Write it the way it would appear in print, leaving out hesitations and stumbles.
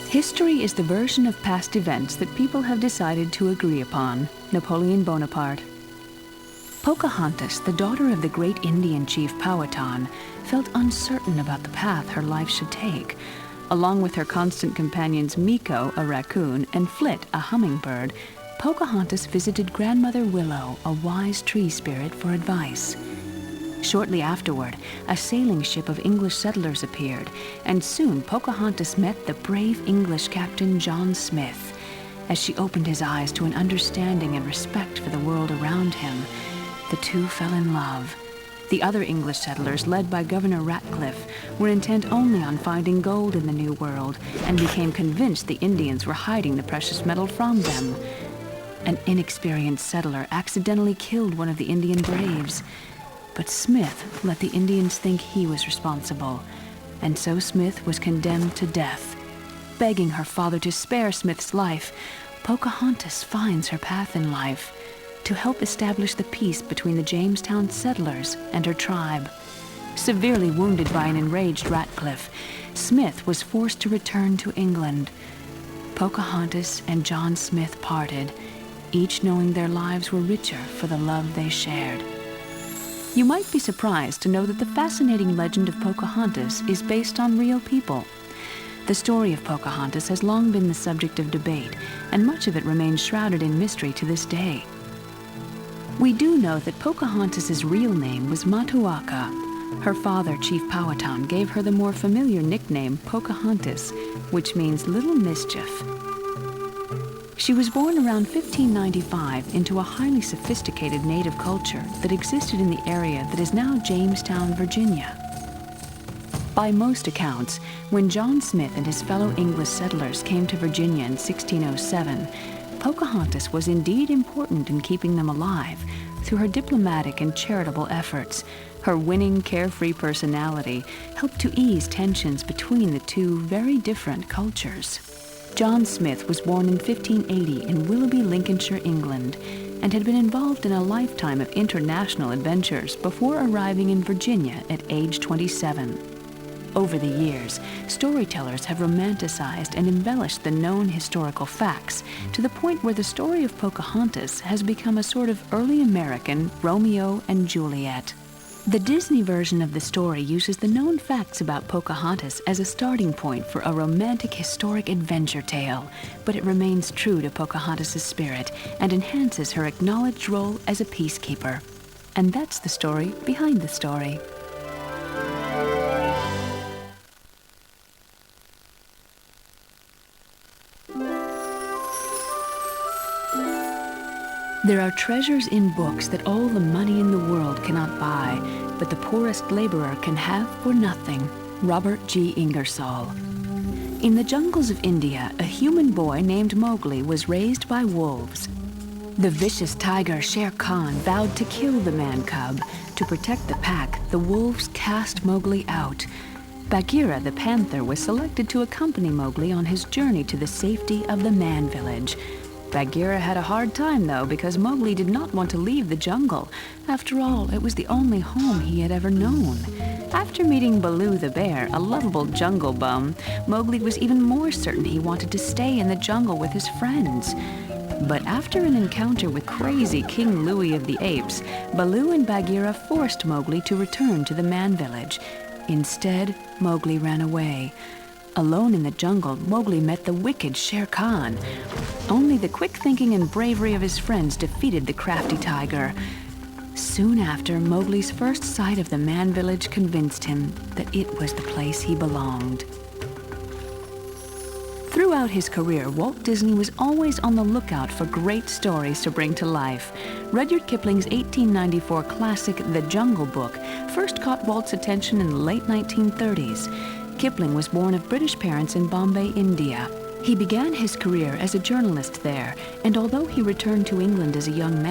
History is the version of past events that people have decided to agree upon. Napoleon Bonaparte. Pocahontas, the daughter of the great Indian chief Powhatan, felt uncertain about the path her life should take. Along with her constant companions Meeko, a raccoon, and Flit, a hummingbird, Pocahontas visited Grandmother Willow, a wise tree spirit, for advice. Shortly afterward, a sailing ship of English settlers appeared, and soon Pocahontas met the brave English captain John Smith. As she opened his eyes to an understanding and respect for the world around him, the two fell in love. The other English settlers, led by Governor Ratcliffe, were intent only on finding gold in the New World and became convinced the Indians were hiding the precious metal from them. An inexperienced settler accidentally killed one of the Indian braves, but Smith let the Indians think he was responsible, and so Smith was condemned to death. Begging her father to spare Smith's life, Pocahontas finds her path in life to help establish the peace between the Jamestown settlers and her tribe. Severely wounded by an enraged Ratcliffe, Smith was forced to return to England. Pocahontas and John Smith parted, each knowing their lives were richer for the love they shared. You might be surprised to know that the fascinating legend of Pocahontas is based on real people. The story of Pocahontas has long been the subject of debate, and much of it remains shrouded in mystery to this day. We do know that Pocahontas' real name was Matuaka. Her father, Chief Powhatan, gave her the more familiar nickname Pocahontas, which means little mischief. She was born around 1595 into a highly sophisticated native culture that existed in the area that is now Jamestown, Virginia. By most accounts, when John Smith and his fellow English settlers came to Virginia in 1607, Pocahontas was indeed important in keeping them alive through her diplomatic and charitable efforts. Her winning, carefree personality helped to ease tensions between the two very different cultures. John Smith was born in 1580 in Willoughby, Lincolnshire, England, and had been involved in a lifetime of international adventures before arriving in Virginia at age 27. Over the years, storytellers have romanticized and embellished the known historical facts to the point where the story of Pocahontas has become a sort of early American Romeo and Juliet. The Disney version of the story uses the known facts about Pocahontas as a starting point for a romantic historic adventure tale, but it remains true to Pocahontas' spirit and enhances her acknowledged role as a peacekeeper. And that's the story behind the story. There are treasures in books that all the money in the world cannot buy, but the poorest laborer can have for nothing. Robert G. Ingersoll. In the jungles of India, a human boy named Mowgli was raised by wolves. The vicious tiger Shere Khan vowed to kill the man cub. To protect the pack, the wolves cast Mowgli out. Bagheera the panther was selected to accompany Mowgli on his journey to the safety of the man village. Bagheera had a hard time, though, because Mowgli did not want to leave the jungle. After all, it was the only home he had ever known. After meeting Baloo the bear, a lovable jungle bum, Mowgli was even more certain he wanted to stay in the jungle with his friends. But after an encounter with crazy King Louie of the Apes, Baloo and Bagheera forced Mowgli to return to the man village. Instead, Mowgli ran away. Alone in the jungle, Mowgli met the wicked Shere Khan. Only the quick thinking and bravery of his friends defeated the crafty tiger. Soon after, Mowgli's first sight of the man village convinced him that it was the place he belonged. Throughout his career, Walt Disney was always on the lookout for great stories to bring to life. Rudyard Kipling's 1894 classic The Jungle Book first caught Walt's attention in the late 1930s. Kipling was born of British parents in Bombay, India. He began his career as a journalist there, and although he returned to England as a young man,